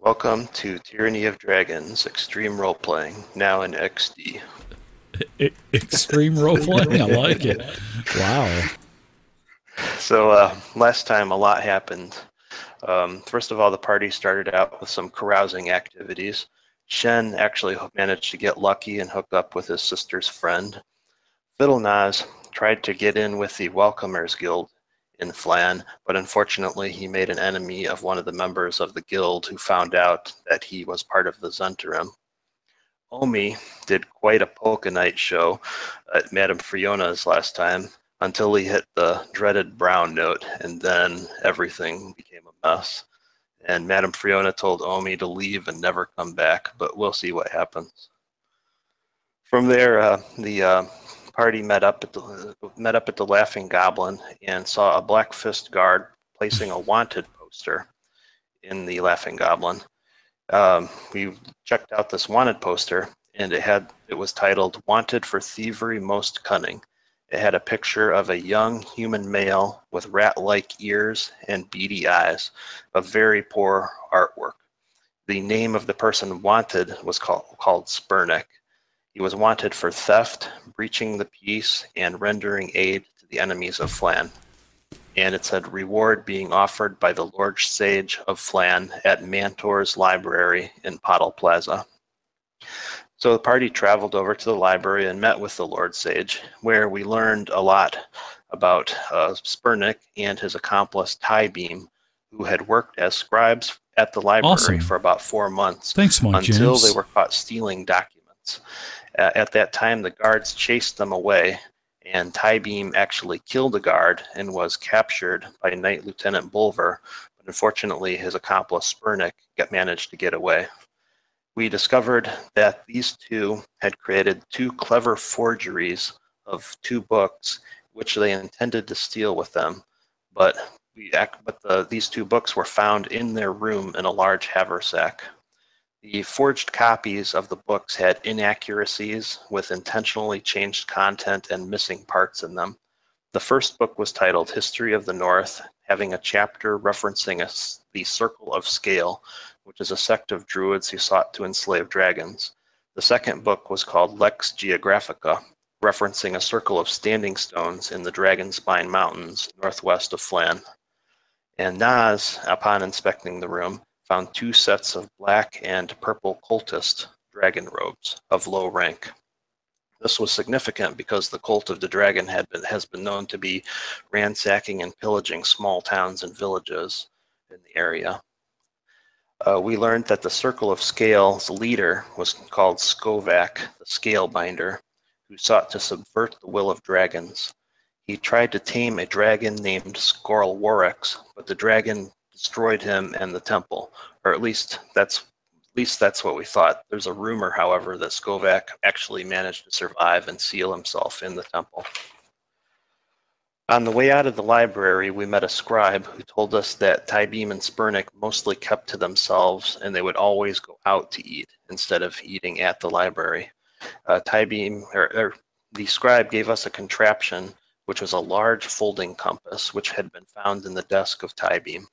Welcome to Tyranny of Dragons Extreme Role-Playing, now in XD. Extreme role playing. I like it. Wow. So last time a lot happened. First of all, the party started out with some carousing activities. Shen actually managed to get lucky and hook up with his sister's friend. Fiddlenaz tried to get in with the Welcomers Guild in Flan, but unfortunately he made an enemy of one of the members of the guild who found out that he was part of the Zhentarim. Omi did quite a polka night show at Madame Fiona's last time until he hit the dreaded brown note, and then everything became a mess. And Madame Fiona told Omi to leave and never come back, but we'll see what happens. From there, the party met up at the Laughing Goblin and saw a Black Fist guard placing a wanted poster in the Laughing Goblin. We checked out this wanted poster, and it was titled "Wanted for Thievery Most Cunning." It had a picture of a young human male with rat-like ears and beady eyes, a very poor artwork. The name of the person wanted was called Spurnick. He was wanted for theft, breaching the peace, and rendering aid to the enemies of Flan. And it said reward being offered by the Lord Sage of Flan at Mantor's Library in Pottle Plaza. So the party traveled over to the library and met with the Lord Sage, where we learned a lot about Spurnick and his accomplice Tybeam, who had worked as scribes at the library Awesome. for about 4 months. Thanks, Mike until James. they were caught stealing documents. At that time, the guards chased them away, and Tybeam actually killed a guard and was captured by Knight Lieutenant Bulver, but unfortunately his accomplice Spurnick managed to get away. We discovered that these two had created 2 clever forgeries of 2 books, which they intended to steal with them, but these 2 books were found in their room in a large haversack. The forged copies of the books had inaccuracies with intentionally changed content and missing parts in them. The first book was titled History of the North, having a chapter referencing the Circle of Scale, which is a sect of druids who sought to enslave dragons. The second book was called Lex Geographica, referencing a circle of standing stones in the Dragonspine Mountains, northwest of Flan. And Naz, upon inspecting the room, found 2 sets of black and purple cultist dragon robes of low rank. This was significant because the cult of the dragon has been known to be ransacking and pillaging small towns and villages in the area. We learned that the Circle of Scale's leader was called Skovak, the Scalebinder, who sought to subvert the will of dragons. He tried to tame a dragon named Skorl-Warix, but the dragon destroyed him and the temple, or at least that's what we thought. There's a rumor, however, that Skovak actually managed to survive and seal himself in the temple. On the way out of the library, we met a scribe who told us that Tybeam and Spurnick mostly kept to themselves, and they would always go out to eat instead of eating at the library. The scribe gave us a contraption, which was a large folding compass, which had been found in the desk of Tybeam.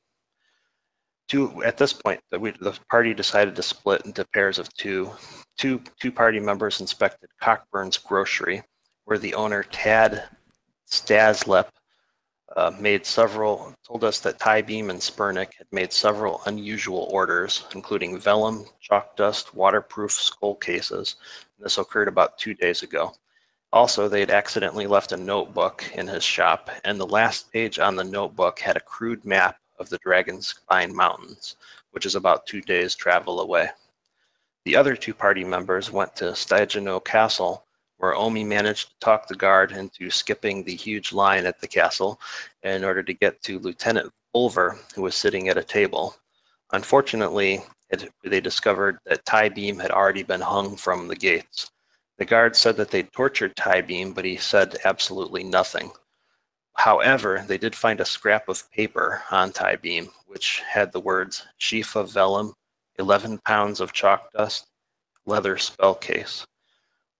At this point, the party decided to split into pairs of 2. Two party members inspected Cockburn's grocery, where the owner, Tad Staslep, told us that Tybeam and Spurnick had made several unusual orders, including vellum, chalk dust, waterproof skull cases. And this occurred about 2 days ago. Also, they had accidentally left a notebook in his shop, and the last page on the notebook had a crude map of the Dragonspine Mountains, which is about 2 days' travel away. The other 2 party members went to Stygeno Castle, where Omi managed to talk the guard into skipping the huge line at the castle in order to get to Lieutenant Bulver, who was sitting at a table. Unfortunately, they discovered that Tybeam had already been hung from the gates. The guard said that they'd tortured Tybeam, but he said absolutely nothing. However, they did find a scrap of paper on Tybeam, which had the words sheaf of vellum, 11 pounds of chalk dust, leather spell case.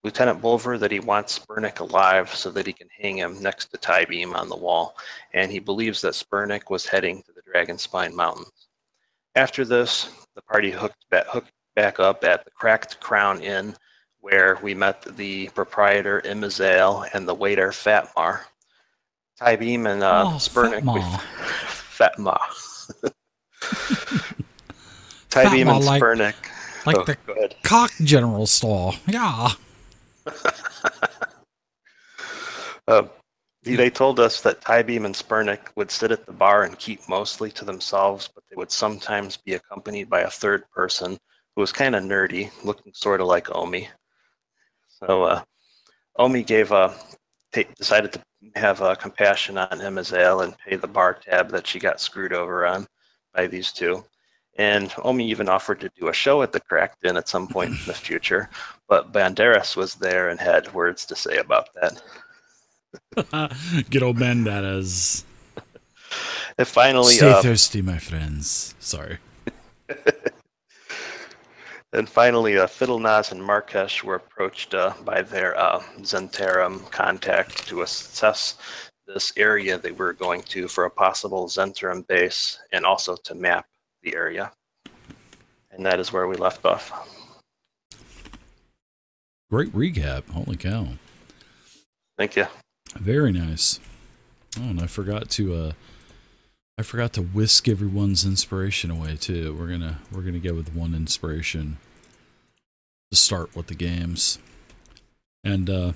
Lieutenant Bulver that he wants Spurnick alive so that he can hang him next to Tybeam on the wall, and he believes that Spurnick was heading to the Dragonspine Mountains. After this, the party hooked back up at the Cracked Crown Inn, where we met the proprietor Imazale and the waiter Fatmar. Tybeam and Spurnick. Fatma. Tybeam and Spurnick. Like the cock general store. Yeah. They told us that Tybeam and Spurnick would sit at the bar and keep mostly to themselves, but they would sometimes be accompanied by a third person who was kind of nerdy, looking sort of like Omi. So Omi decided to have compassion on Imazale and pay the bar tab that she got screwed over on by these two. And Omi even offered to do a show at the Cracked Inn at some point in the future, but Banderas was there and had words to say about that. Good old Banderas. And finally, stay thirsty, my friends. Sorry. And finally, Fiddlenaz and Markesh were approached by their Zentarum contact to assess this area they were going to for a possible Zentarum base, and also to map the area. And that is where we left off. Great recap. Holy cow. Thank you. Very nice. Oh, and I forgot to whisk everyone's inspiration away too. We're gonna go with one inspiration to start with the games. And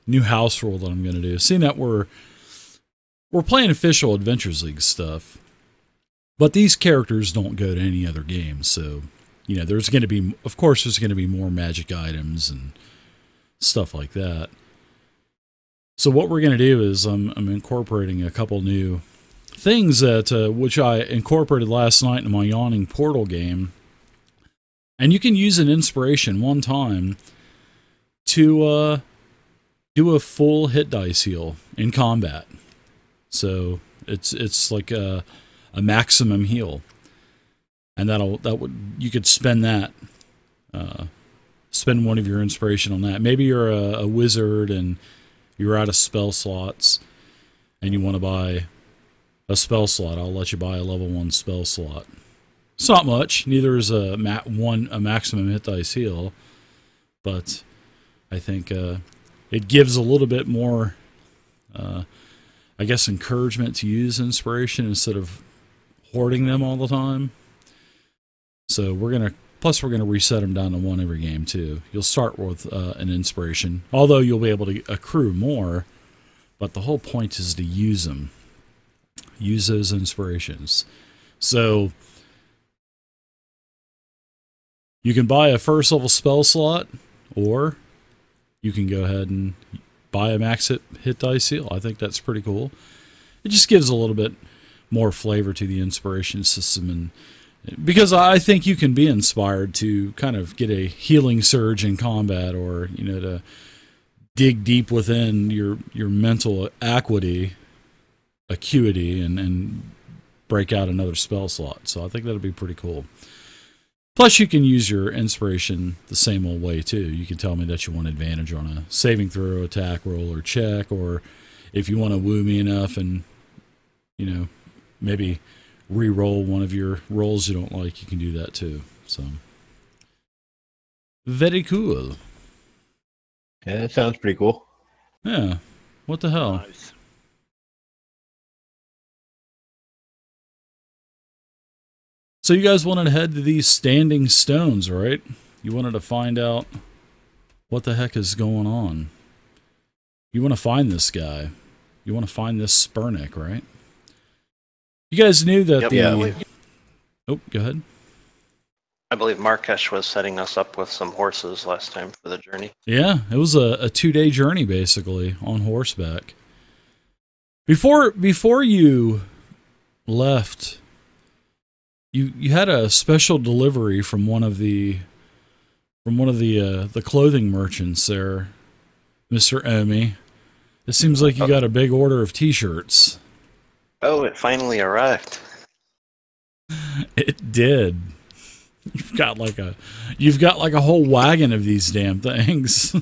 new house rule that I'm gonna do. Seeing that we're playing official Adventures League stuff, but these characters don't go to any other games, so you know there's gonna be more magic items and stuff like that. So what we're going to do is I'm incorporating a couple new things that which I incorporated last night in my Yawning Portal game. And you can use an inspiration one time to do a full hit dice heal in combat. So it's like a maximum heal. And you could spend that spend one of your inspiration on that. Maybe you're a wizard and you're out of spell slots and you want to buy a spell slot. I'll let you buy a level 1 spell slot. It's not much. Neither is a maximum hit dice heal. But I think it gives a little bit more, I guess, encouragement to use inspiration instead of hoarding them all the time. So we're going to reset them down to 1 every game too. You'll start with an inspiration, although you'll be able to accrue more, but the whole point is to use them. Use those inspirations. So you can buy a first level spell slot, or you can go ahead and buy a max hit dice heal. I think that's pretty cool. It just gives a little bit more flavor to the inspiration system, and because I think you can be inspired to kind of get a healing surge in combat, or to dig deep within your mental acuity and break out another spell slot. So I think that'll be pretty cool. Plus, you can use your inspiration the same old way too. You can tell me that you want advantage on a saving throw, attack roll, or check, or if you want to woo me enough and maybe re-roll one of your rolls you don't like, you can do that too. So very cool. Yeah, that sounds pretty cool. Yeah. What the hell? Nice. So you guys wanted to head to these standing stones, right? You wanted to find out what the heck is going on. You want to find this guy. You want to find this Spurnick, right? You guys knew that Oh, go ahead. I believe Markesh was setting us up with some horses last time for the journey. Yeah, it was a 2-day journey, basically, on horseback. Before you left, you had a special delivery from one of the clothing merchants there, Mr. Omi. It seems like you got a big order of t-shirts. Oh, it finally arrived. It did. You've got like a whole wagon of these damn things.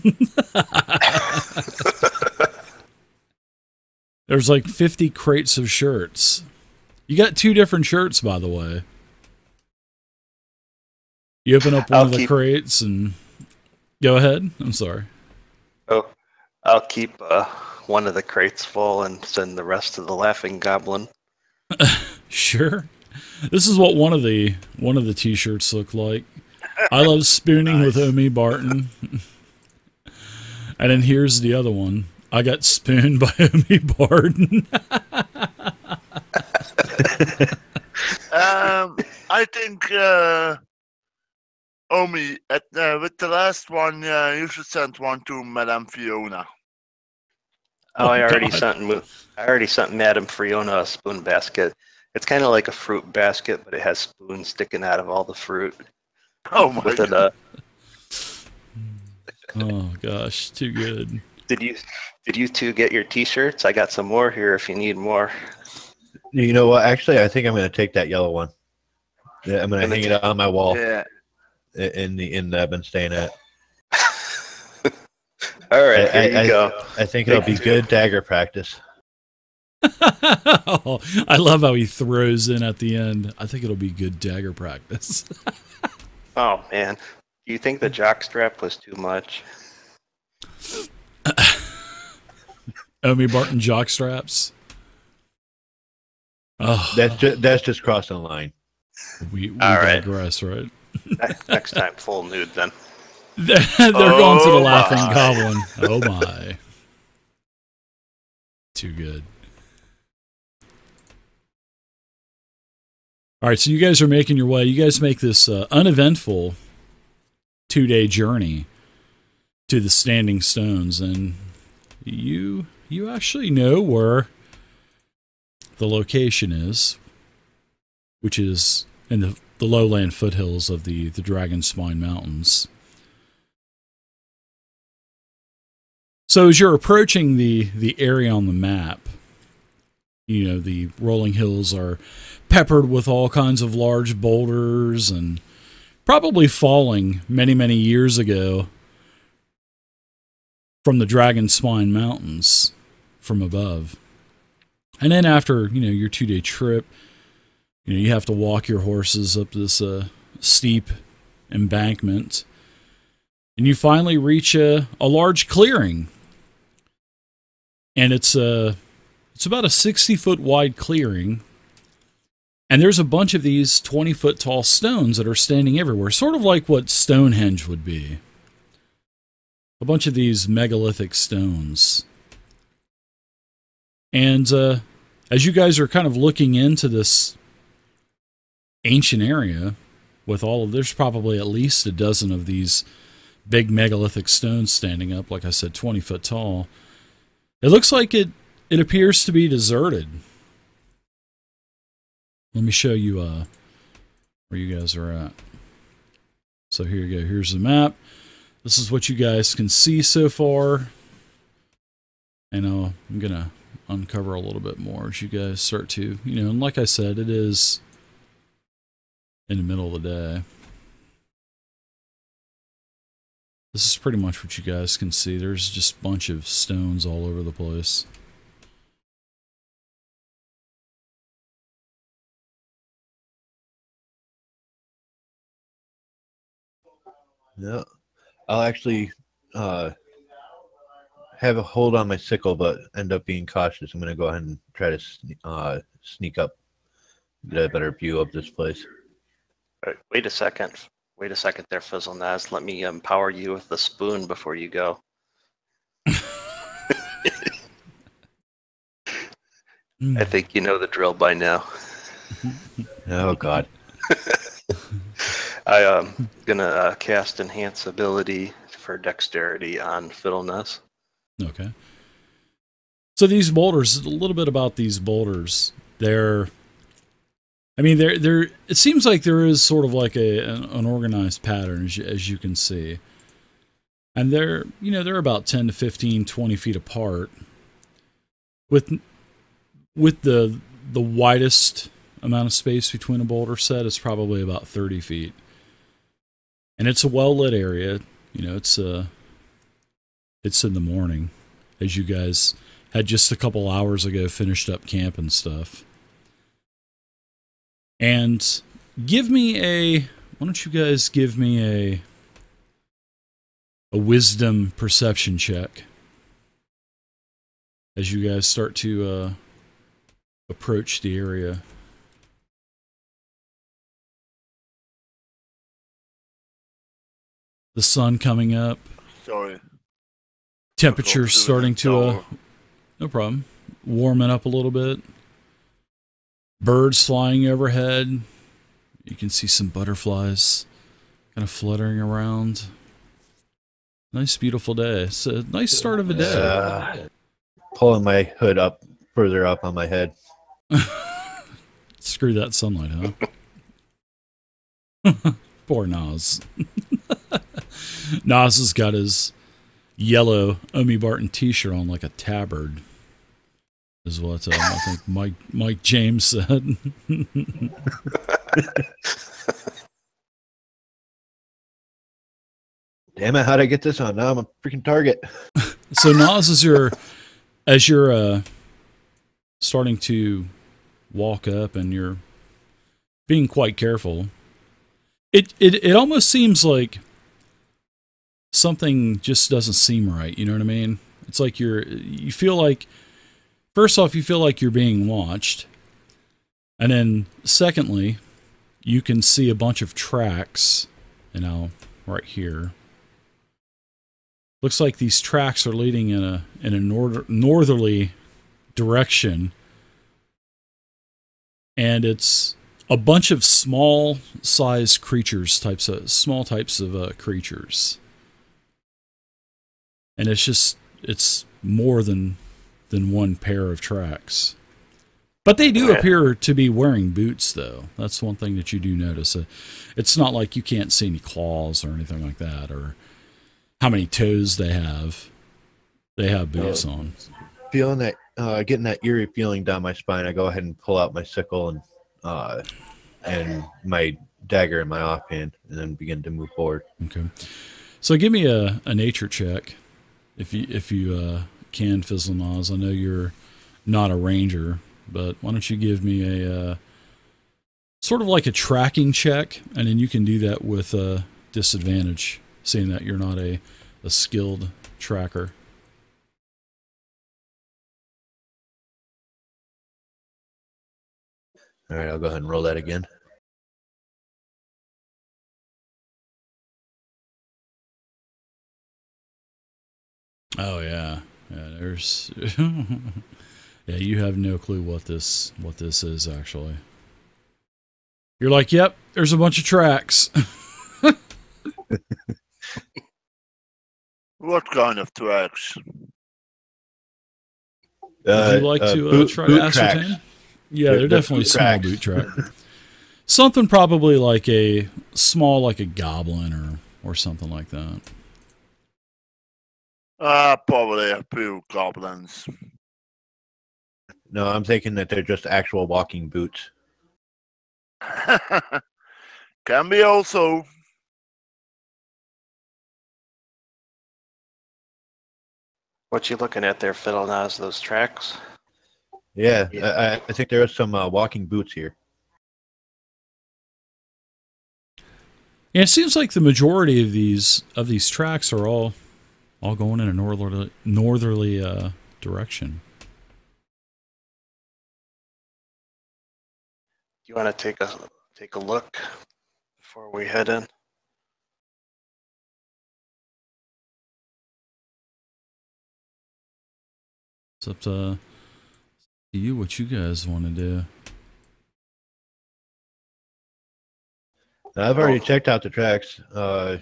There's like 50 crates of shirts. You got 2 different shirts, by the way. You open up one of the keep... crates and go ahead. I'm sorry. Oh, I'll keep one of the crates full and send the rest to the Laughing Goblin. Sure. This is what one of the t-shirts look like. I love spooning with Omi Barton. And then here's the other one. I got spooned by Omi Barton. I think Omi, with the last one, you should send one to Madame Fiona. Oh, I already sent Madame Fiona a spoon basket. It's kind of like a fruit basket, but it has spoons sticking out of all the fruit. Oh my god! Oh gosh, too good. Did you two get your T-shirts? I got some more here if you need more. You know what? Actually, I think I'm going to take that yellow one. Yeah, I'm going to hang it on my wall. Yeah. In the inn that I've been staying at. All right, here you go. I think it'll be good dagger practice. Oh, I love how he throws in at the end. I think it'll be good dagger practice. Oh man, do you think the jockstrap was too much? Omi Barton jockstraps. Oh, that's just crossing the line. We right. digress, right? Next time, full nude then. They're going to the Laughing Goblin. Oh my. Too good. All right, so you guys are making your way. You guys make this uneventful 2-day journey to the Standing Stones, and you actually know where the location is, which is in the lowland foothills of the Dragon Spine Mountains. So as you're approaching the area on the map, you know, the rolling hills are peppered with all kinds of large boulders and probably falling many, many years ago from the Dragon Spine Mountains from above. And then after, you know, your 2-day trip, you know, you have to walk your horses up this steep embankment, and you finally reach a large clearing. And it's about a 60-foot wide clearing, and there's a bunch of these 20-foot tall stones that are standing everywhere, sort of like what Stonehenge would be. A bunch of these megalithic stones. And as you guys are kind of looking into this ancient area with all of, there's probably at least a dozen of these big megalithic stones standing up, like I said, 20 foot tall. It looks like it appears to be deserted. Let me show you where you guys are at. So here you go. Here's the map. This is what you guys can see so far. And I'm going to uncover a little bit more as you guys start to, you know, and like I said, it is in the middle of the day. This is pretty much what you guys can see. There's just a bunch of stones all over the place. Yeah, I'll actually have a hold on my sickle, but end up being cautious. I'm going to go ahead and try to sneak up, get a better view of this place. Wait a second. Wait a second there, Fizzlenaz. Let me empower you with the spoon before you go. I think you know the drill by now. Oh, God. I'm going to cast Enhance Ability for Dexterity on Fiddleness. Okay. So these boulders, a little bit about these boulders. They're, I mean, it seems like there is sort of like an organized pattern, as you can see. And they're, you know, they're about 10 to 15, 20 feet apart. With the widest amount of space between a boulder set is probably about 30 feet. And it's a well-lit area. You know, it's in the morning, as you guys had just a couple hours ago finished up camp and stuff. And give me a Why don't you guys give me a wisdom perception check as you guys start to approach the area. The sun coming up. Sorry. Temperature starting to no problem. Warming up a little bit. Birds flying overhead. You can see some butterflies kind of fluttering around. Nice, beautiful day. It's a nice start of a day. Pulling my hood up, further up on my head. Screw that sunlight, huh? Poor Nas. Nas has got his yellow Omi Barton t-shirt on like a tabard. Is what I think Mike James said. Damn it, how'd I get this on? Now I'm a freaking target. So Nas, as you're starting to walk up and you're being quite careful, it almost seems like something just doesn't seem right. You know what I mean? It's like you feel like, first off, you feel like you're being watched. And then secondly, you can see a bunch of tracks, right here. Looks like these tracks are leading in a northerly direction. And it's a bunch of small-sized creatures, small types of creatures. And it's more than one pair of tracks. But they do appear to be wearing boots, though. That's one thing that you do notice. It's not like you can't see any claws or anything like that, or how many toes they have. They have boots on. Feeling that, getting that eerie feeling down my spine, I go ahead and pull out my sickle and my dagger in my offhand, and then begin to move forward. Okay. So give me a nature check, if you can, Fizzlenaz. I know you're not a ranger, but why don't you give me a sort of like a tracking check, and then you can do that with disadvantage, seeing that you're not a skilled tracker. All right, I'll go ahead and roll that again. Oh yeah, there's yeah. You have no clue what this is actually. You're like, yep, there's a bunch of tracks. What kind of tracks? Would you like to try to ascertain? Tracks. Yeah, they're definitely small boot track. Something probably like a goblin or something like that. Probably a few goblins. No, I'm thinking that they're just actual walking boots. Can be also. What you looking at there, Fiddlenaz, those tracks? Yeah, I think there are some walking boots here. Yeah, it seems like the majority of these tracks are all going in a northerly direction. You want to take a look before we head in? It's up to you what you guys want to do. I've already checked out the tracks.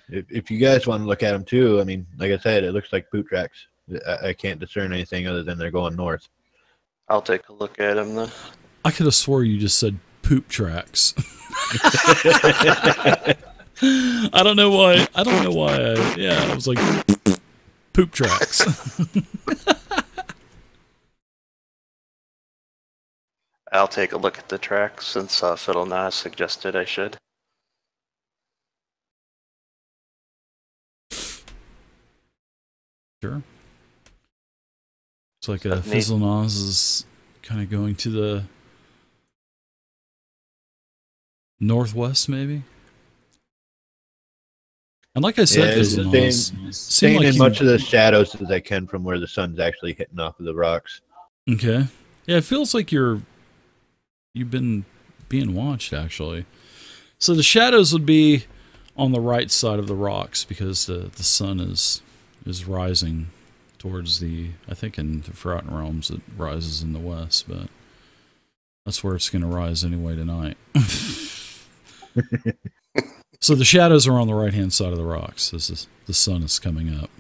If you guys want to look at them too, I mean, like I said, it looks like boot tracks. I can't discern anything other than they're going north. I'll take a look at them then. I could have swore you just said poop tracks. I don't know why. I was like, poop tracks. I'll take a look at the tracks since Fiddlenaz suggested I should. Sure. It's like Fizzlenaz is kind of going to the northwest, maybe? And like I said, staying in much of the shadows as I can from where the sun's actually hitting off of the rocks. Okay. Yeah, it feels like you've been being watched, actually. So the shadows would be on the right side of the rocks because the sun is rising towards I think in the Forgotten Realms it rises in the west, but that's where it's going to rise anyway tonight. So the shadows are on the right-hand side of the rocks as the sun is coming up.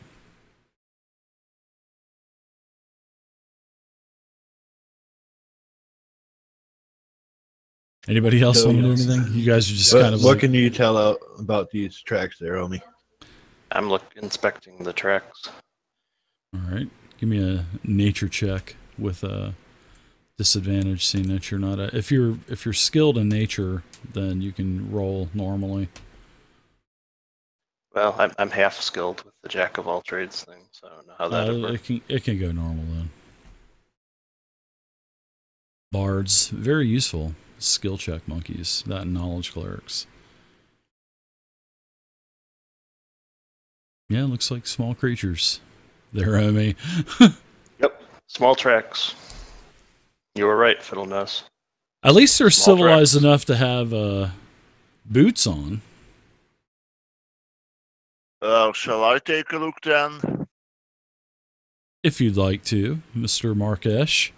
Anybody else want to do anything? You guys are just kind of What can you tell about these tracks there, Omi? I'm inspecting the tracks. All right. Give me a nature check with a disadvantage, seeing that you're not if you're skilled in nature, then you can roll normally. Well, I'm half skilled with the jack of all trades thing, so I don't know how that would work. It can go normal then. Bards, very useful. Skill check monkeys, that and knowledge clerics. Yeah, looks like small creatures. They're me. Yep, small tracks. You were right, Fiddlenose. At least they're civilized enough to have boots on. Shall I take a look then? If you'd like to, Mr. Markesh.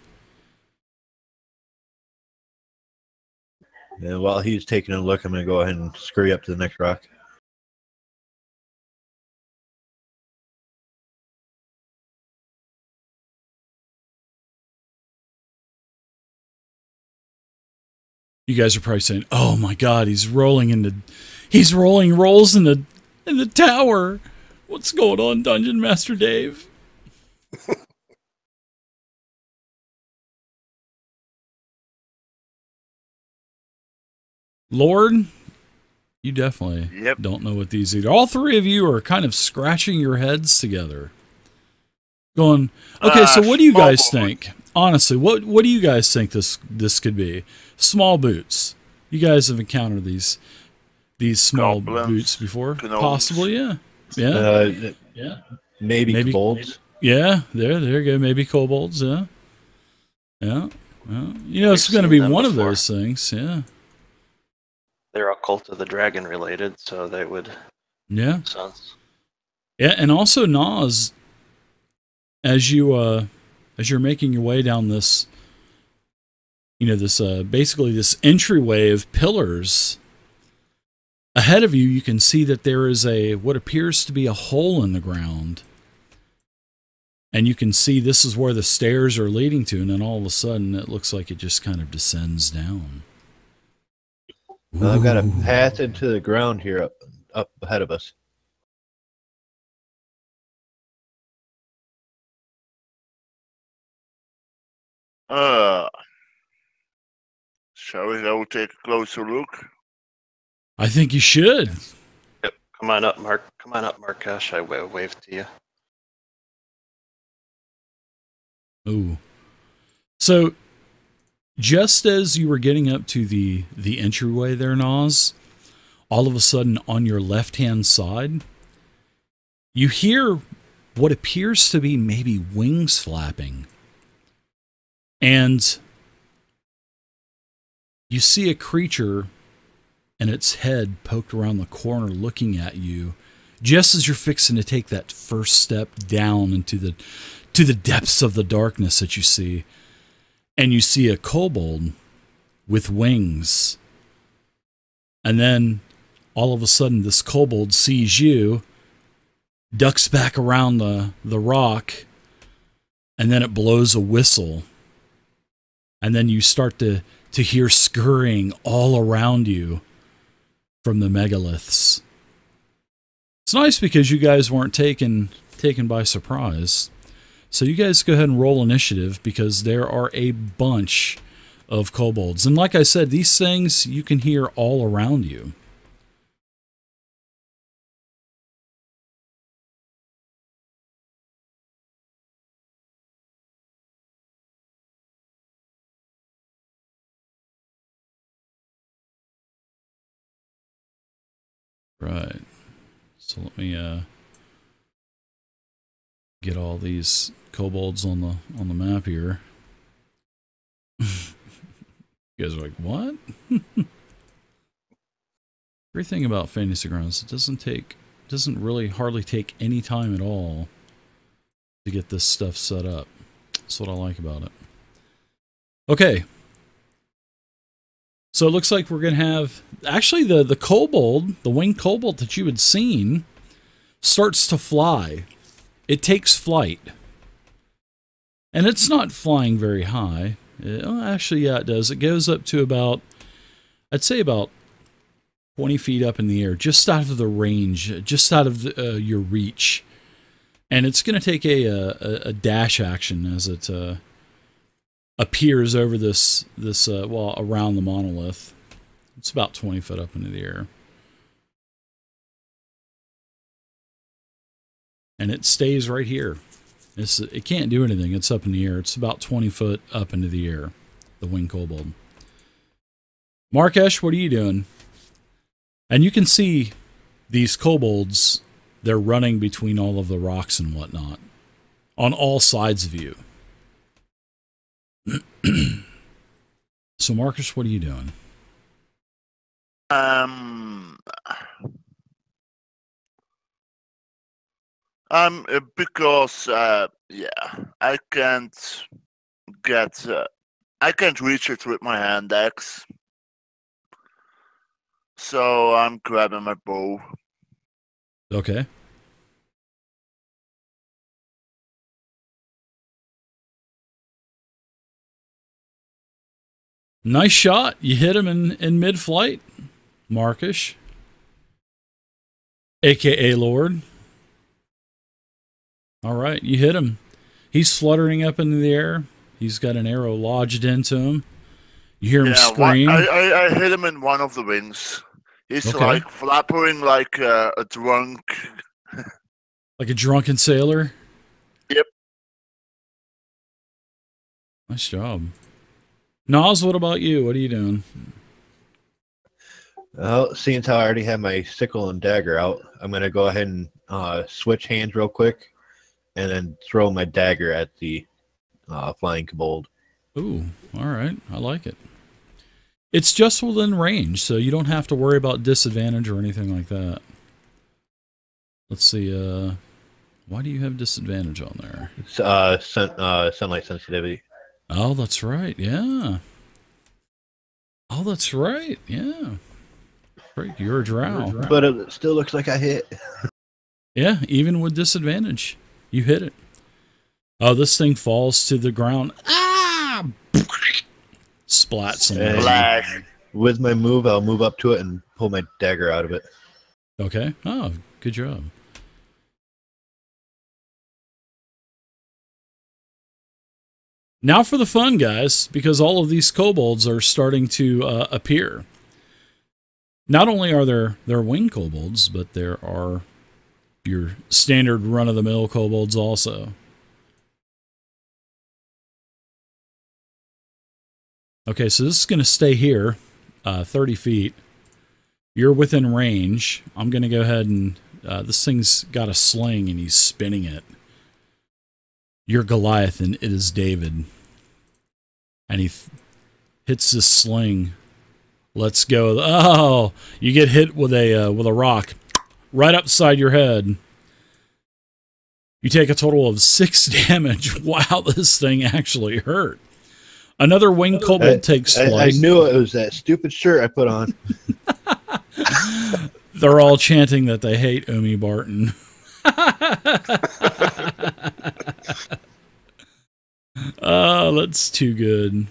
And while he's taking a look, I'm going to go ahead and scurry up to the next rock. You guys are probably saying, "Oh my God, he's rolling rolls in the tower. What's going on, Dungeon Master Dave?" Lord, you definitely don't know what these either. All three of you are kind of scratching your heads together. Going, okay, so what do you guys think? Honestly, what do you guys think this could be? Small boots. You guys have encountered these small boots before? Possibly, yeah. Yeah. Maybe kobolds. Yeah, there you go. Maybe kobolds, yeah. Yeah. Well, it's going to be one of those things, yeah. They're all Cult of the Dragon related, so they would make sense. Yeah, and also Nas, as you're making your way down this, basically this entryway of pillars, ahead of you can see that there is what appears to be a hole in the ground. And you can see this is where the stairs are leading to, and then all of a sudden it looks like it just kind of descends down. Well, I've got a path into the ground here up ahead of us. Shall we go take a closer look? I think you should. Yep. Come on up, Mark. Come on up, Markesh. I waved to you. Ooh. So, just as you were getting up to the entryway there, Nas, all of a sudden on your left-hand side, you hear what appears to be maybe wings flapping. And you see a creature and its head poked around the corner looking at you just as you're fixing to take that first step down into the depths of the darkness that you see. And you see a kobold with wings. And then all of a sudden this kobold sees you, ducks back around the rock, and then it blows a whistle. And then you start to hear scurrying all around you from the megaliths. It's nice because you guys weren't taken by surprise. So you guys go ahead and roll initiative because there are a bunch of kobolds. And like I said, these things you can hear all around you. Right. So let me get all these kobolds on the map here. You guys are like, what? Great thing about Fantasy Grounds, it doesn't really hardly take any time at all to get this stuff set up. That's what I like about it. Okay. So it looks like we're going to have... Actually, the kobold, the winged kobold that you had seen, starts to fly. It takes flight. And it's not flying very high. Actually, yeah, it does. It goes up to about... I'd say about 20 feet up in the air, just out of the range, just out of your reach. And it's going to take a dash action as it appears over well, around the monolith. It's about 20 foot up into the air. And it stays right here. It can't do anything. It's up in the air. It's about 20 foot up into the air, the winged kobold. Markesh, what are you doing? And you can see these kobolds, they're running between all of the rocks and whatnot on all sides of you. So, Marcus, what are you doing? Because yeah, I can't reach it with my hand axe. So I'm grabbing my bow. Okay. Nice shot. You hit him in mid-flight, Markish, a.k.a. Lord. All right, you hit him. He's fluttering up into the air. He's got an arrow lodged into him. You hear him scream. I hit him in one of the wings. He's like flappering like a drunk. Like a drunken sailor? Yep. Nice job. Nas, what about you? What are you doing? Well, seeing how I already have my sickle and dagger out, I'm going to go ahead and switch hands real quick and then throw my dagger at the flying kobold. Ooh, all right. I like it. It's just within range, so you don't have to worry about disadvantage or anything like that. Let's see. Why do you have disadvantage on there? Sunlight sensitivity. Oh, that's right. Yeah. Oh, that's right. Yeah. Right. You're a drow. But it still looks like I hit. Yeah, even with disadvantage, you hit it. Oh, this thing falls to the ground. Ah! Splats. With my move, I'll move up to it and pull my dagger out of it. Okay. Oh, good job. Now for the fun, guys, because all of these kobolds are starting to appear. Not only are there winged kobolds, but there are your standard run-of-the-mill kobolds also. Okay, so this is going to stay here, 30 feet. You're within range. I'm going to go ahead and... this thing's got a sling, and he's spinning it. You're Goliath, and it is David. And he hits this sling. Let's go. Oh, you get hit with a rock right upside your head. You take a total of 6 damage. Wow, this thing actually hurt. Another winged kobold takes flight. I knew it was that stupid shirt I put on. They're all chanting that they hate Umi Barton. Oh, that's too good.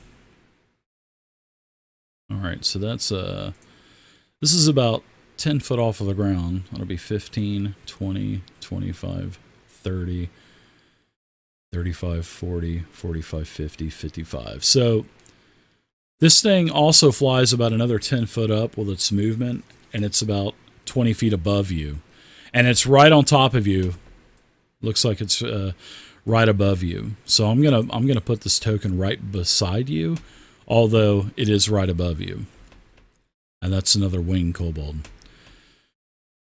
All right, so that's this is about 10 foot off of the ground. That'll be 15, 20, 25, 30, 35, 40, 45, 50, 55. So this thing also flies about another 10 foot up with its movement, and it's about 20 feet above you. And it's right on top of you. Looks like it's right above you. So I'm gonna put this token right beside you, although it is right above you. And that's another winged kobold.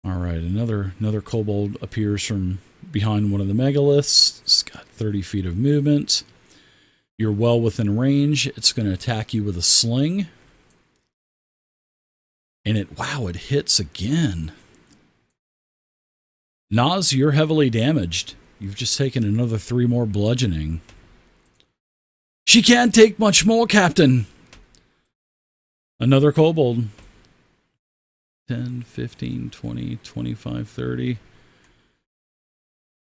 All right, another kobold appears from behind one of the megaliths. It's got 30 feet of movement. You're well within range. It's going to attack you with a sling. And it hits again. Nas, you're heavily damaged. You've just taken another 3 more bludgeoning. She can't take much more, Captain. Another kobold. 10, 15, 20, 25, 30,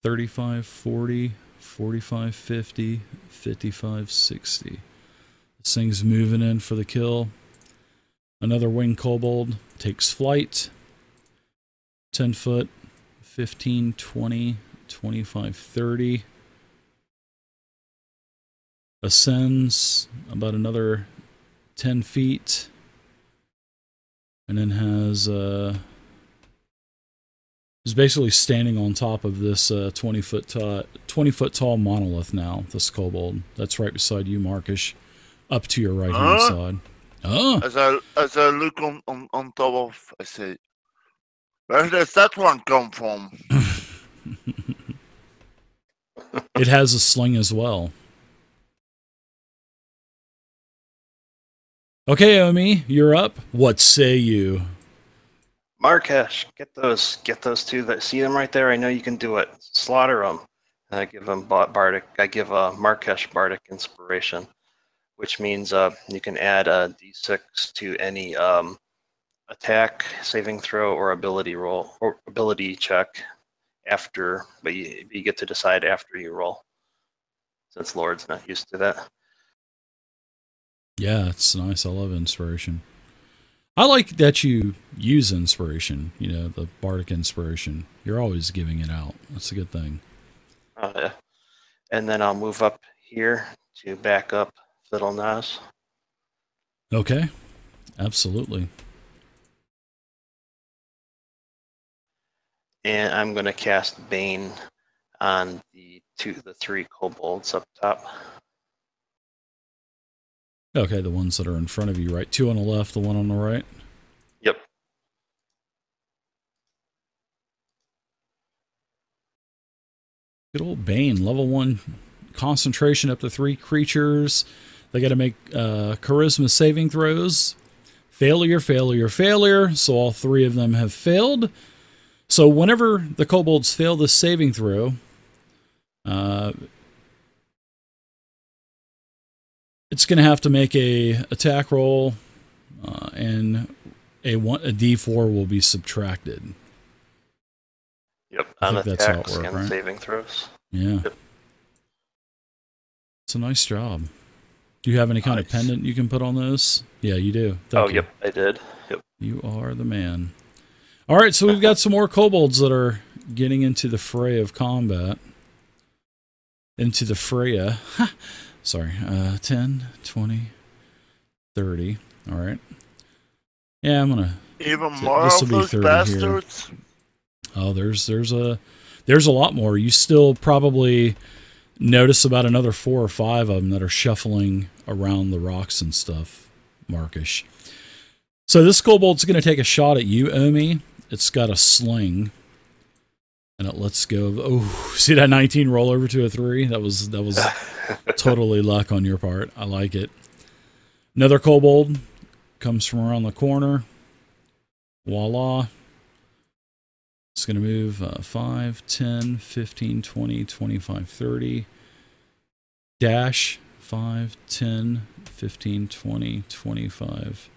35, 40, 45, 50, 55, 60. This thing's moving in for the kill. Another winged kobold takes flight. 10 foot, 15, 20, 25, 30. Ascends about another 10 feet. And then is basically standing on top of this 20 foot tall monolith now. This kobold that's right beside you, Marcus, up to your right hand side. As I look on top of, I say, where does that one come from? It has a sling as well. Okay, Omi, you're up. What say you? Markesh, get those two that see them right there. I know you can do it. Slaughter them. And I give them bardic. I give Markesh bardic inspiration, which means you can add a d6 to any attack, saving throw, or ability roll or ability check after. But you get to decide after you roll, since Lord's not used to that. Yeah, it's nice. I love inspiration. I like that you use inspiration, you know, the bardic inspiration. You're always giving it out. That's a good thing. Oh, yeah. And then I'll move up here to back up Fiddle Nas. Okay, absolutely. And I'm going to cast Bane on the 3 kobolds up top. Okay, the ones that are in front of you, right? 2 on the left, the 1 on the right? Yep. Good old Bane, level 1 concentration up to 3 creatures. They got to make charisma saving throws. Failure, failure, failure. So all 3 of them have failed. So whenever the kobolds fail this saving throw, it's going to have to make a attack roll, and a D4 will be subtracted. Yep, I on think that's how it attacks works, and right? saving throws. Yeah. Yep. It's a nice job. Do you have any kind of pendant you can put on those? Yeah, you do. Thank you. Yep, I did. Yep. You are the man. All right, so we've got some more kobolds that are getting into the fray of combat. Into the Freya. Sorry, 10, 20, 30. All right. Yeah, I'm gonna. Even more of those bastards. Here. Oh, there's a lot more. You still probably notice about another 4 or 5 of them that are shuffling around the rocks and stuff, Markish. So this kobold's going to take a shot at you, Omi. It's got a sling, and it lets go of. Oh, see that 19 roll over to a 3? That was totally luck on your part. I like it. Another kobold comes from around the corner. Voila. It's going to move 5, 10, 15, 20, 25, 30. Dash 5, 10, 15, 20, 25.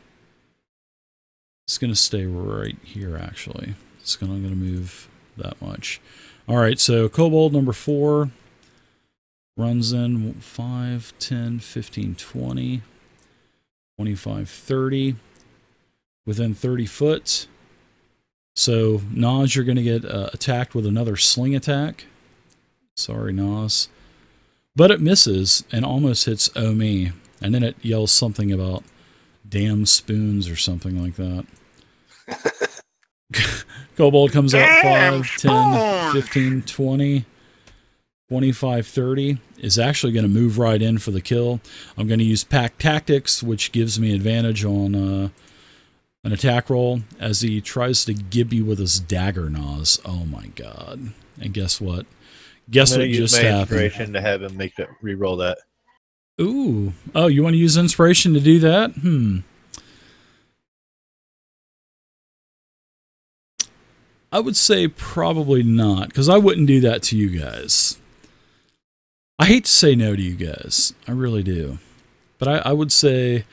It's going to stay right here, actually. It's going to move that much. All right, so kobold number 4 runs in 5, 10, 15, 20, 25, 30. Within 30 foot. So, Nas, you're going to get attacked with another sling attack. Sorry, Nas. But it misses and almost hits Omi. And then it yells something about damn spoons or something like that. Kobold comes out 5, 10, 15, 20, 25, 30. Is actually going to move right in for the kill. I'm going to use Pack Tactics, which gives me advantage on An attack roll as he tries to gib you with his dagger Nas. Oh my god. And guess what? Guess what just happened? Inspiration to have him make that re-roll that. Ooh. Oh, you want to use inspiration to do that? I would say probably not, because I wouldn't do that to you guys. I hate to say no to you guys. I really do. But I would say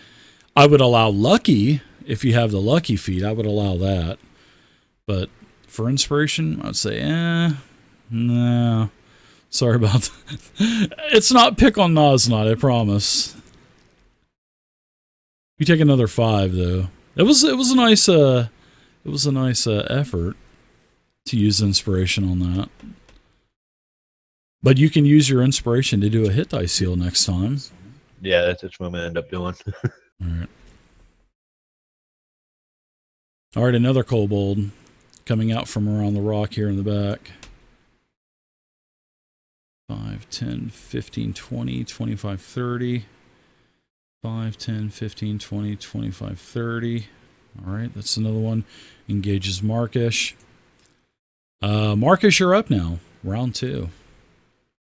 I would allow lucky. If you have the lucky feat, I would allow that. But for inspiration, I would say, no. Sorry about that. It's not pick on Noznot, I promise. You take another 5 though. It was a nice effort to use inspiration on that. But you can use your inspiration to do a hit dice heal next time. Yeah, that's what I'm gonna end up doing. Alright. Alright, another kobold coming out from around the rock here in the back. 5, 10, 15, 20, 25, 30. 5, 10, 15, 20, 25, 30. Alright, that's another one. Engages Markish. Markish, you're up now. Round 2.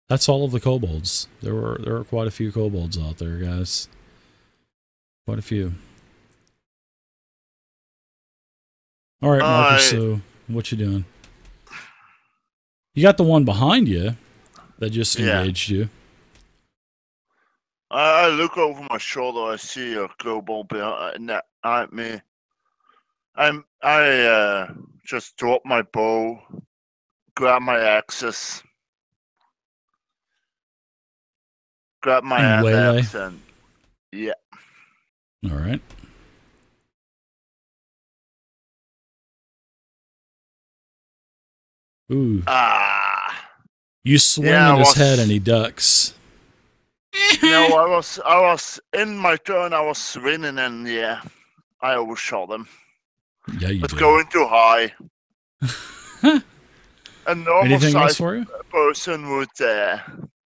That's all of the kobolds. There are quite a few kobolds out there, guys. Quite a few. Alright, Markish, so what you doing? You got the one behind you that just engaged you. I look over my shoulder. I see a kobold at me. I just drop my bow, grab my axes, grab my axe, and yeah. All right. Ooh. You swing in his head and he ducks. No, I was in my turn. I was swinging and I overshot him. Yeah, you was did. Going too high. A normal Anything else size for you? person would.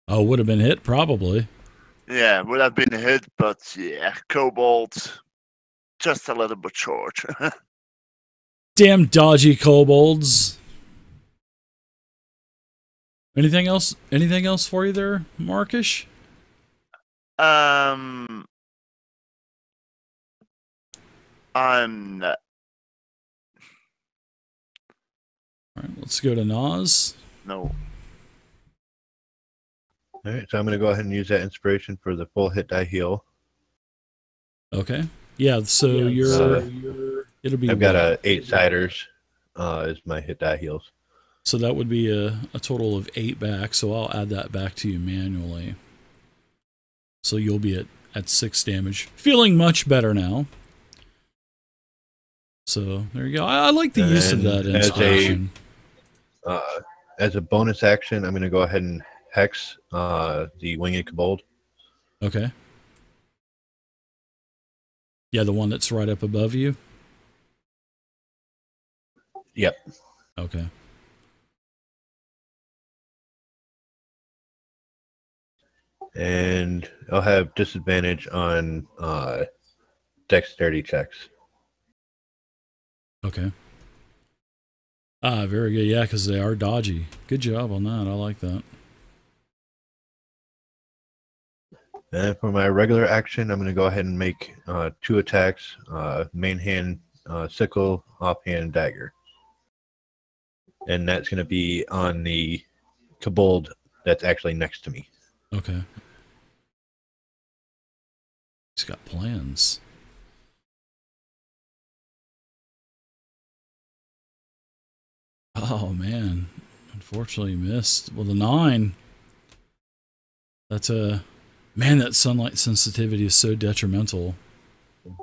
Would have been hit probably. Yeah, would have been hit, but kobolds just a little bit short. Damn dodgy kobolds. Anything else? Anything else for you there, Markish? I'm not. All right, let's go to Nas. No. All right, so I'm going to go ahead and use that inspiration for the full hit die heal. Okay. Yeah, so it'll be. I've got a 8-siders as my hit die heals. So that would be a total of 8 back. So I'll add that back to you manually. So you'll be at 6 damage. Feeling much better now. So there you go. I like the use of that inspiration. As a bonus action, I'm going to go ahead and hex the winged kobold. Okay. Yeah, the one that's right up above you? Yep. Okay. And I'll have disadvantage on dexterity checks. Okay. Very good. Yeah, because they are dodgy. Good job on that. I like that. And for my regular action, I'm going to go ahead and make 2 attacks. Main hand sickle, offhand dagger. And that's going to be on the kobold that's actually next to me. Okay. He's got plans. Oh, man. Unfortunately missed. Well, the 9. That's a... Man, that sunlight sensitivity is so detrimental.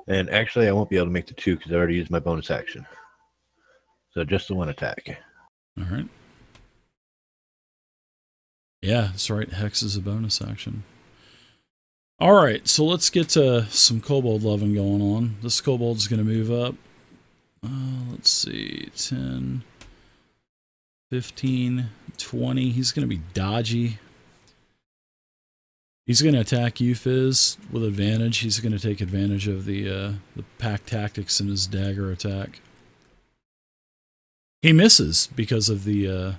And actually, I won't be able to make the 2 because I already used my bonus action. So just the 1 attack. All right. Yeah, that's right. Hex is a bonus action. All right, so let's get to some kobold loving going on. This kobold's going to move up. Let's see, 10, 15, 20. He's going to be dodgy. He's going to attack you, Fizz, with advantage. He's going to take advantage of the pack tactics in his dagger attack. He misses because of the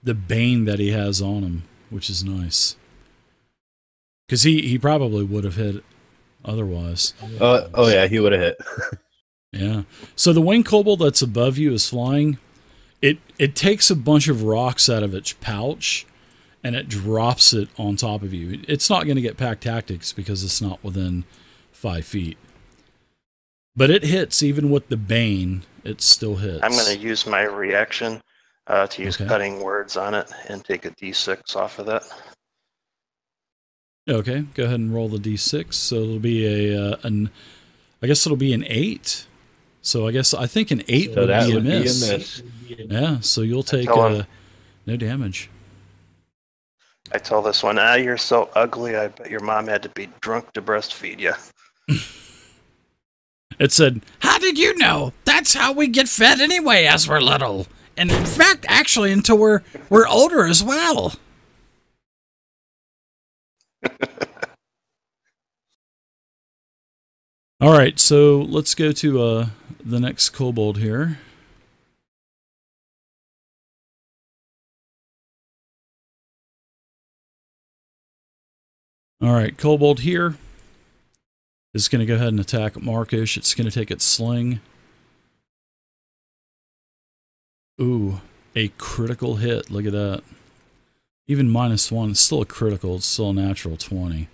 bane that he has on him, which is nice. Because he probably would have hit otherwise. Oh yeah, he would have hit. Yeah. So the winged kobold that's above you is flying. It takes a bunch of rocks out of its pouch, and it drops it on top of you. It's not going to get pack tactics because it's not within 5 feet. But it hits, even with the bane, it still hits. I'm going to use my reaction to use cutting words on it and take a d6 off of that. Okay, go ahead and roll the d6. So it'll be I guess it'll be an 8. So I think an 8 would be a miss. Yeah, so you'll take no damage. I tell this one, you're so ugly, I bet your mom had to be drunk to breastfeed you. It said, how did you know? That's how we get fed anyway as we're little. And in fact, actually, until we're older as well. All right, so let's go to the next kobold here. All right, kobold here is going to go ahead and attack Markish. It's going to take its sling. Ooh, a critical hit. Look at that. Even -1, it's still a critical. It's still a natural 20.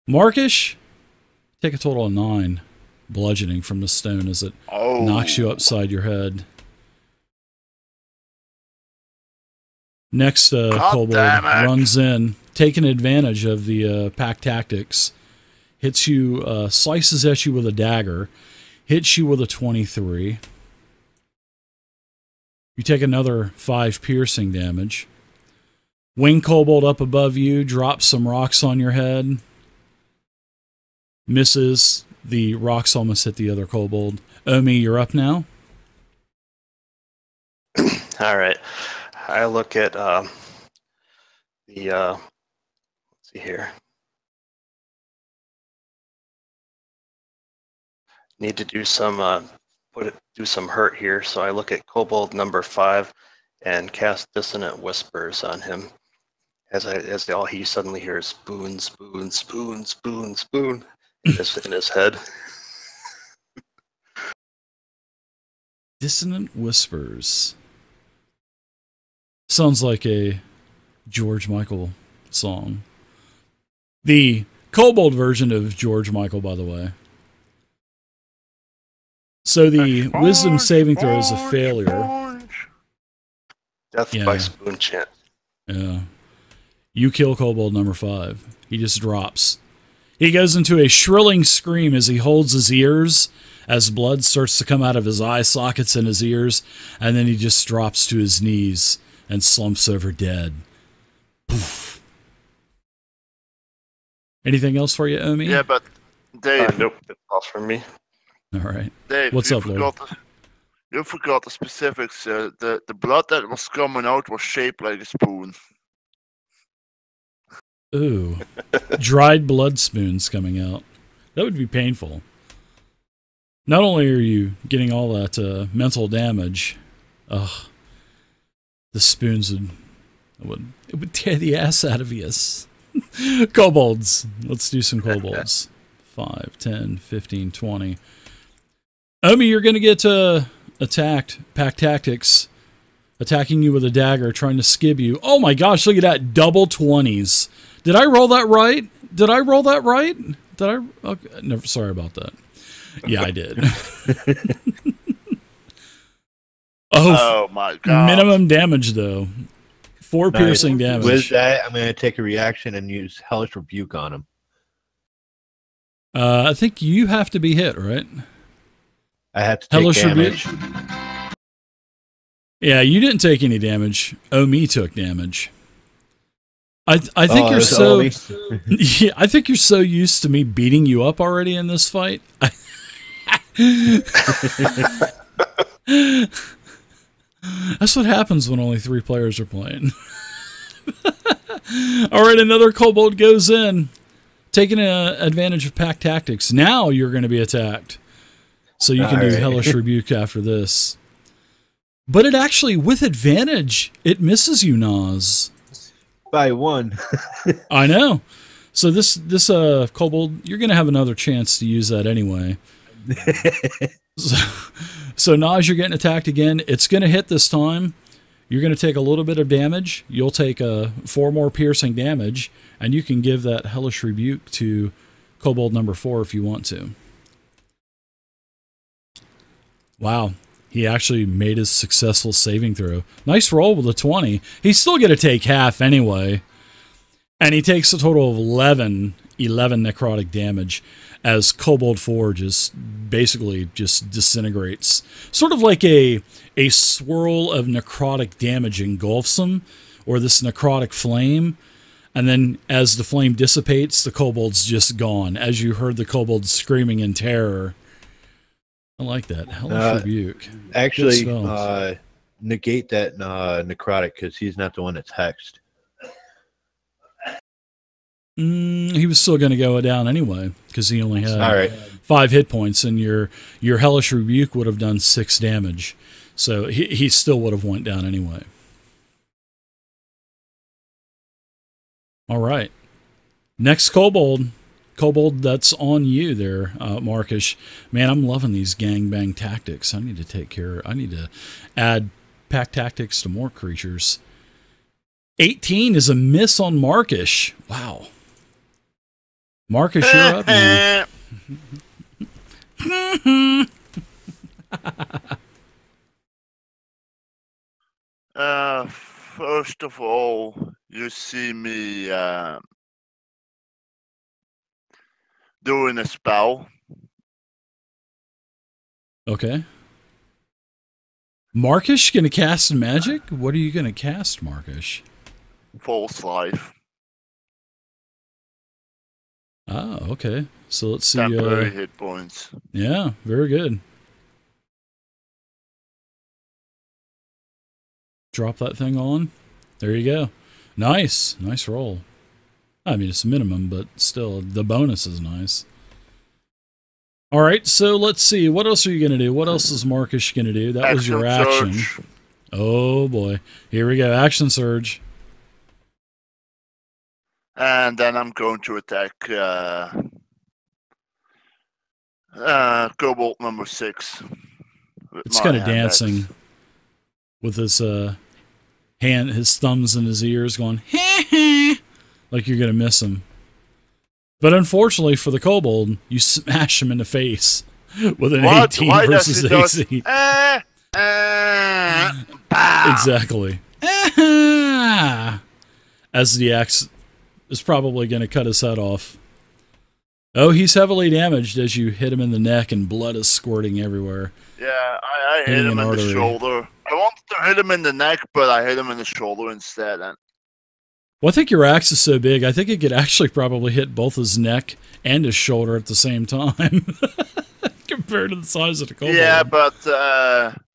Markish, take a total of 9 bludgeoning from the stone as it knocks you upside your head. Next kobold runs in, taking advantage of the pack tactics. Hits you, slices at you with a dagger. Hits you with a 23. You take another 5 piercing damage. Wing kobold up above you, drops some rocks on your head. Misses. The rocks almost hit the other kobold. Omi, you're up now. All right. I look at let's see here. Need to do some do some hurt here, so I look at kobold number 5 and cast Dissonant Whispers on him. As all he suddenly hears spoon, spoon, spoon, spoon, spoon in his head. Dissonant Whispers. Sounds like a George Michael song. The kobold version of George Michael, by the way. So the wisdom saving throw is a failure. Death by spoon chant. Yeah. You kill kobold number 5. He just drops. He goes into a shrilling scream as he holds his ears, as blood starts to come out of his eye sockets and his ears, and then he just drops to his knees and slumps over dead. Poof. Anything else for you, Omi? Yeah, but Dave. Nope, that's all from me. All right. Dave, what's up, Lord? You forgot the specifics. The blood that was coming out was shaped like a spoon. Ooh. Dried blood spoons coming out. That would be painful. Not only are you getting all that mental damage, the spoons would tear the ass out of you. Kobolds. Let's do some kobolds. 5, 10, 15, 20. Omi, you're going to get attacked. Pack tactics. Attacking you with a dagger, trying to skib you. Oh my gosh, look at that. Double 20s. Did I roll that right? Did I roll that right? Did I? Okay, no, sorry about that. Yeah, I did. Oh my god. Minimum damage, though. 4 piercing damage. With that, I'm going to take a reaction and use Hellish Rebuke on him. I think you have to be hit, right? I have to take Hellish damage. Rebuke? Yeah, you didn't take any damage. Omi took damage. I think you're so yeah, I think you're so used to me beating you up already in this fight. That's what happens when only 3 players are playing. All right, another kobold goes in, taking advantage of pack tactics. Now you're going to be attacked. So you can do Hellish Rebuke after this. But it actually, with advantage, it misses you, Nas. By 1. I know. So this kobold, you're going to have another chance to use that anyway. So Nas, you're getting attacked again. It's going to hit this time. You're going to take a little bit of damage. You'll take 4 more piercing damage, and you can give that Hellish Rebuke to kobold number 4 if you want to. Wow. He actually made his successful saving throw. Nice roll with a 20. He's still going to take half anyway. And he takes a total of 11 necrotic damage as Kobold 4 just basically just disintegrates. Sort of like a swirl of necrotic damage engulfs him, or this necrotic flame. And then as the flame dissipates, the kobold's just gone, as you heard the kobold screaming in terror. I like that. Hellish Rebuke. Actually, negate that necrotic, because he's not the one that's hexed. He was still going to go down anyway, because he only had 5 hit points, and your Hellish Rebuke would have done 6 damage. So he still would have went down anyway. All right. Next kobold. Kobold, that's on you there, Marcus. Man, I'm loving these gangbang tactics. I need to add pack tactics to more creatures. 18 is a miss on Marcus. Wow. Marcus, you're up now. First of all, you see me doing a spell. Okay. Marcus gonna cast magic? What are you gonna cast, Marcus? False life. Oh, okay. So let's see. Temporary hit points. Yeah, very good. Drop that thing on. There you go. Nice. Nice roll. I mean, it's minimum, but still, the bonus is nice. All right, so let's see. What else are you going to do? What else is Marcus going to do? That was your action. Surge. Oh, boy. Here we go. Action surge. And then I'm going to attack Kobold number 6. It's kind of dancing with his his thumbs in his ears going, like you're going to miss him. But unfortunately for the kobold, you smash him in the face with an 18 versus AC. Exactly. As the axe is probably going to cut his head off. Oh, he's heavily damaged as you hit him in the neck and blood is squirting everywhere. Yeah, I hit him in the shoulder. I wanted to hit him in the neck, but I hit him in the shoulder instead. Well, I think your axe is so big, I think it could actually probably hit both his neck and his shoulder at the same time. Compared to the size of the kobold. Yeah, but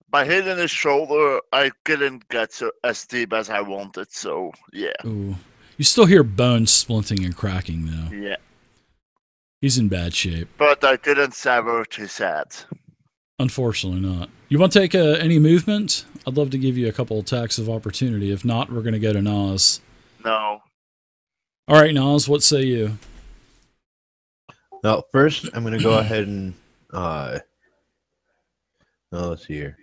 by hitting his shoulder, I couldn't get as deep as I wanted, so yeah. Ooh. You still hear bones splinting and cracking, though. Yeah. He's in bad shape. But I didn't sever his head. Unfortunately not. You want to take any movement? I'd love to give you a couple attacks of opportunity. If not, we're going to go to Nas. No. All right, Nas, what say you? Now, first, I'm going to go ahead and... let's see here.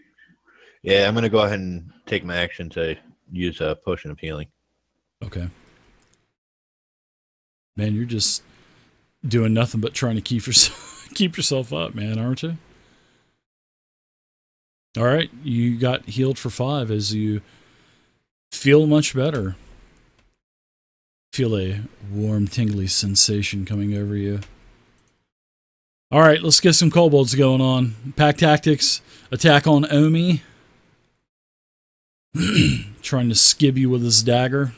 Yeah, I'm going to go ahead and take my action to use a potion of healing. Okay. Man, you're just doing nothing but trying to keep yourself up, man, aren't you? All right, you got healed for 5 as you feel much better. Feel a warm, tingly sensation coming over you. All right, let's get some kobolds going on. Pack tactics, attack on Omi. Trying to skib you with his dagger.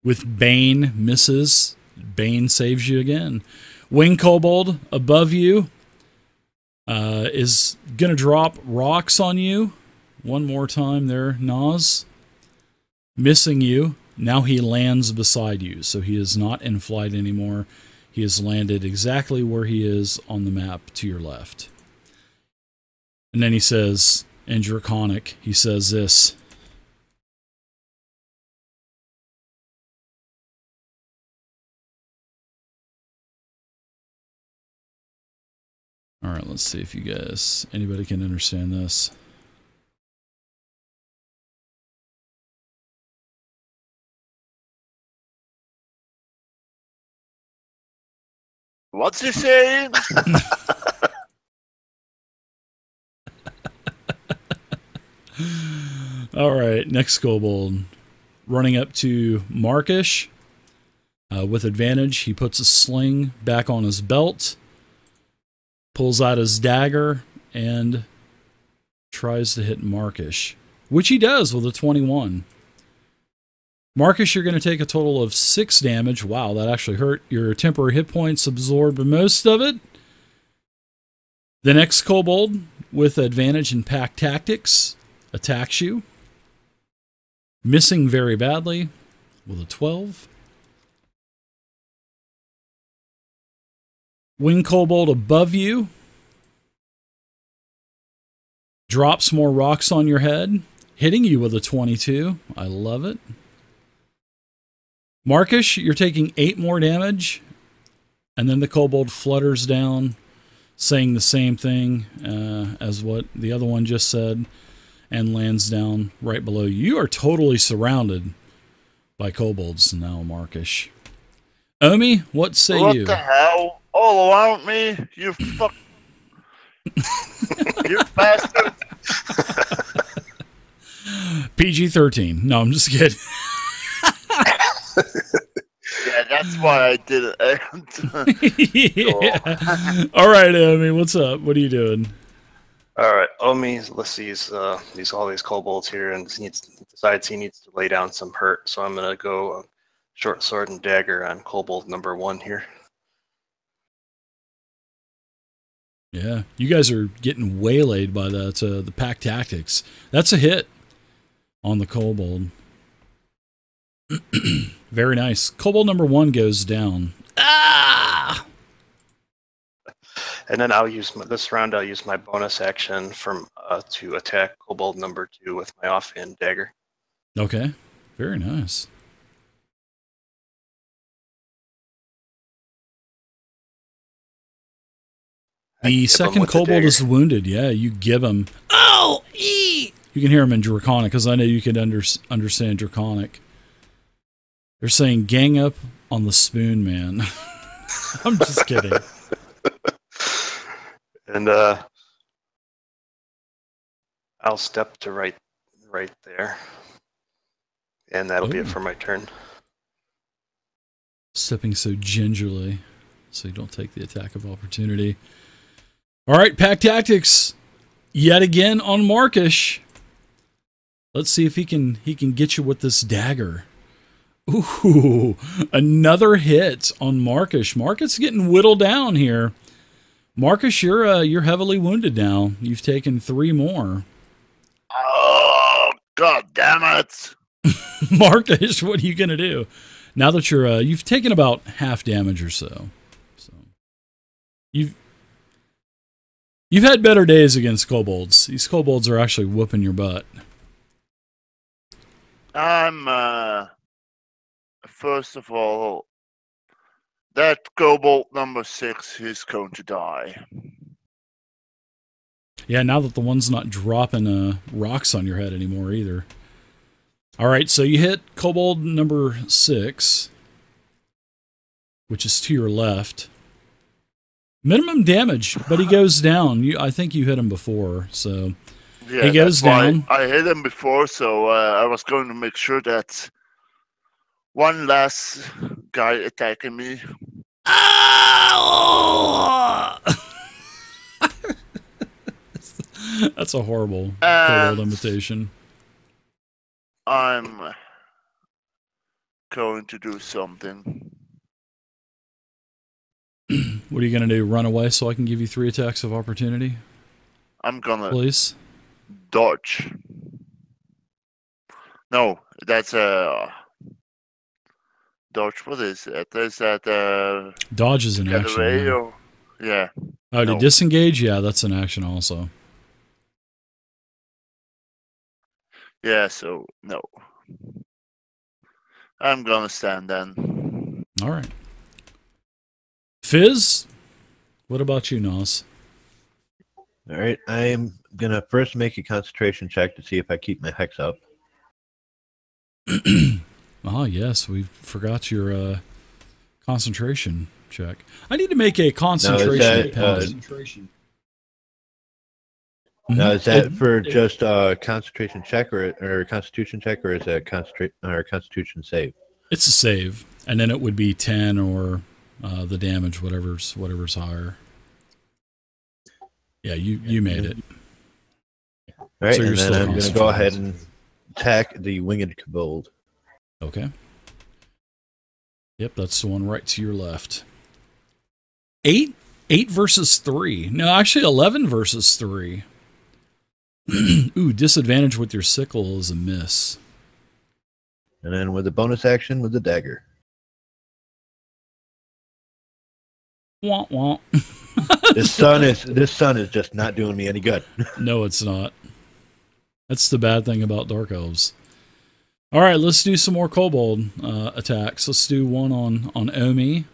With Bane, misses. Bane saves you again. Wing Kobold above you is going to drop rocks on you. One more time there, Nas. Missing you. Now he lands beside you, so he is not in flight anymore. He has landed exactly where he is on the map to your left. And then he says, in Draconic, he says this. All right, let's see if you guys, anybody can understand this. What's he saying? All right, next kobold. Running up to Markish. With advantage, he puts a sling back on his belt, pulls out his dagger, and tries to hit Markish, which he does with a 21. Markish, you're going to take a total of 6 damage. Wow, that actually hurt. Your temporary hit points absorb most of it. The next kobold, with advantage in pack tactics, attacks you. Missing very badly with a 12. Wing kobold above you drops more rocks on your head, hitting you with a 22. I love it. Markish, you're taking 8 more damage, and then the kobold flutters down, saying the same thing as what the other one just said, and lands down right below you. You are totally surrounded by kobolds now, Markish. Omi, what say you? What the hell? All around me? You fuck. You bastard. PG-13. No, I'm just kidding. Yeah, that's why I did it. Yeah. All right, Omi, what's up? What are you doing? All right, Omi sees all these kobolds here, and decides he needs to lay down some hurt. So I'm gonna go short sword and dagger on kobold number 1 here. Yeah, you guys are getting waylaid by that the pack tactics. That's a hit on the kobold. Very nice. Kobold number 1 goes down. Ah! And then this round I'll use my bonus action to attack kobold number 2 with my offhand dagger. Okay, very nice. The second kobold is wounded. Yeah, you give him. Oh, eat! You can hear him in Draconic, because I know you can understand Draconic. They're saying, gang up on the spoon, man. I'm just kidding. And I'll step to right there. And that'll be it for my turn. Stepping so gingerly, so you don't take the attack of opportunity. All right, pack tactics. Yet again on Markish. Let's see if he can get you with this dagger. Ooh, another hit on Markish. Markish getting whittled down here. Markish, you're heavily wounded now. You've taken 3 more. Oh, god damn it! Markish, what are you gonna do now that you've taken about half damage or so? So you've had better days against kobolds. These kobolds are actually whooping your butt. First of all, that kobold number 6 is going to die. Yeah, now that the one's not dropping rocks on your head anymore either. All right, so you hit kobold number 6, which is to your left. Minimum damage, but he goes down. I think you hit him before, so yeah, he goes down. I hit him before, so I was going to make sure that one last guy attacking me. That's a horrible kobold imitation. I'm going to do something. What are you going to do? Run away so I can give you 3 attacks of opportunity? I'm gonna Please? dodge. No, that's dodge. What is it? Is that Dodge is an get action. away Yeah. or yeah? Oh, to No. disengage? Yeah, that's an action also. Yeah, so no. I'm gonna stand then. All right. Fizz, what about you, Nas? All right, I am gonna first make a concentration check to see if I keep my hex up. Ah, yes, we forgot your concentration check. I need to make a concentration. Now, is that for just concentration check or constitution check, or is that constitution save? It's a save, and then it would be 10 or the damage, whatever's higher. Yeah, you made it. All right, So and you're then still I'm going to go ahead and attack the winged kobold. Okay. Yep, that's the one right to your left. 8 versus 3. No, actually 11 versus 3. Ooh, disadvantage with your sickle is a miss. And then with the bonus action with the dagger. Wah, wah. This sun is just not doing me any good. No, it's not. That's the bad thing about Dark Elves. All right, let's do some more kobold attacks. Let's do one on Omi.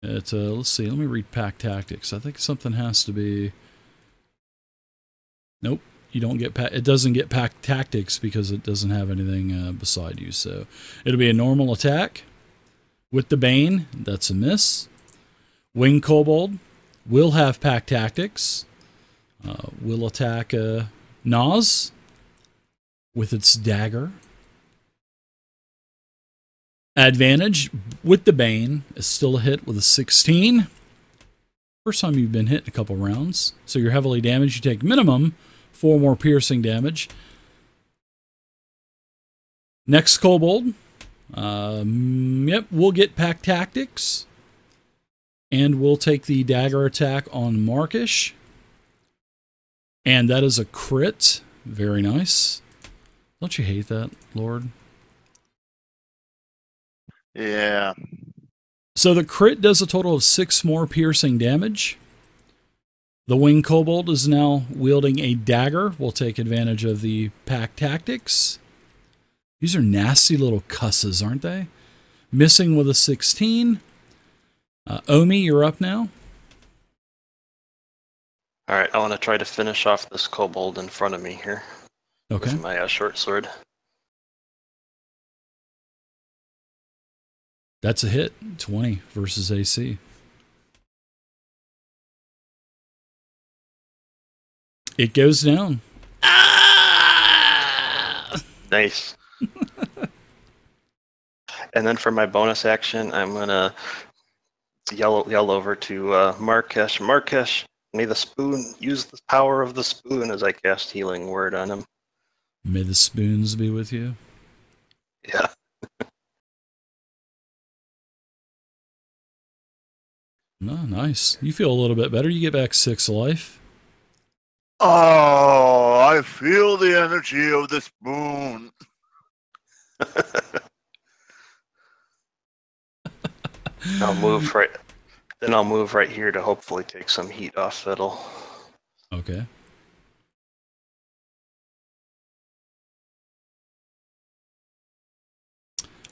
Let's see. Let me read Pack Tactics. I think something has to be. Nope, you don't get. It doesn't get Pack Tactics because it doesn't have anything beside you. So it'll be a normal attack with the Bane. That's a miss. Wing Kobold will have Pack Tactics. Will attack Nas with its dagger. Advantage with the Bane is still a hit with a 16. First time you've been hit in a couple rounds. So you're heavily damaged. You take minimum 4 more piercing damage. Next Kobold. Yep, we'll get Pack Tactics. And we'll take the dagger attack on Markish. And that is a crit. Very nice. Don't you hate that, Lord? Yeah. So the crit does a total of 6 more piercing damage. The Wing Kobold is now wielding a dagger. We'll take advantage of the Pack Tactics. These are nasty little cusses, aren't they? Missing with a 16. Omi, you're up now. All right, I want to try to finish off this kobold in front of me here. Okay. With my short sword. That's a hit. 20 versus AC. It goes down. Ah! Nice. And then for my bonus action, I'm going to yell over to Markesh. Markesh, may the spoon use the power of the spoon as I cast Healing Word on him. May the spoons be with you. Yeah. No, nice. You feel a little bit better. You get back 6 life. Oh, I feel the energy of the spoon. I'll move right. Then I'll move right here to hopefully take some heat off Fiddle. Okay.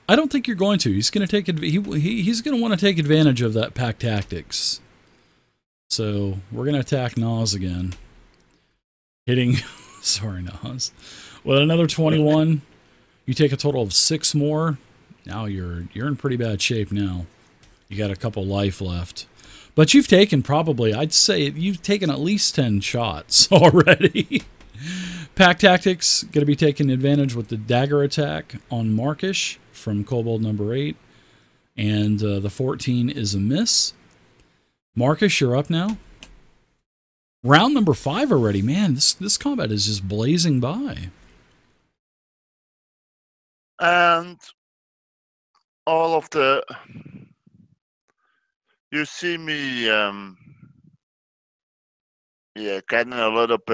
I don't think you're going to. He's going to take he's going to want to take advantage of that Pack Tactics. So we're going to attack Nas again. Hitting, sorry Nas. With another 21, you take a total of 6 more. Now you're in pretty bad shape now. You got a couple life left. But you've taken probably, I'd say you've taken at least 10 shots already. Pack Tactics going to be taking advantage with the dagger attack on Markish from Kobold number 8. And the 14 is a miss. Markish, you're up now. Round number 5 already. Man, this combat is just blazing by. And all of the... You see me, getting a little bit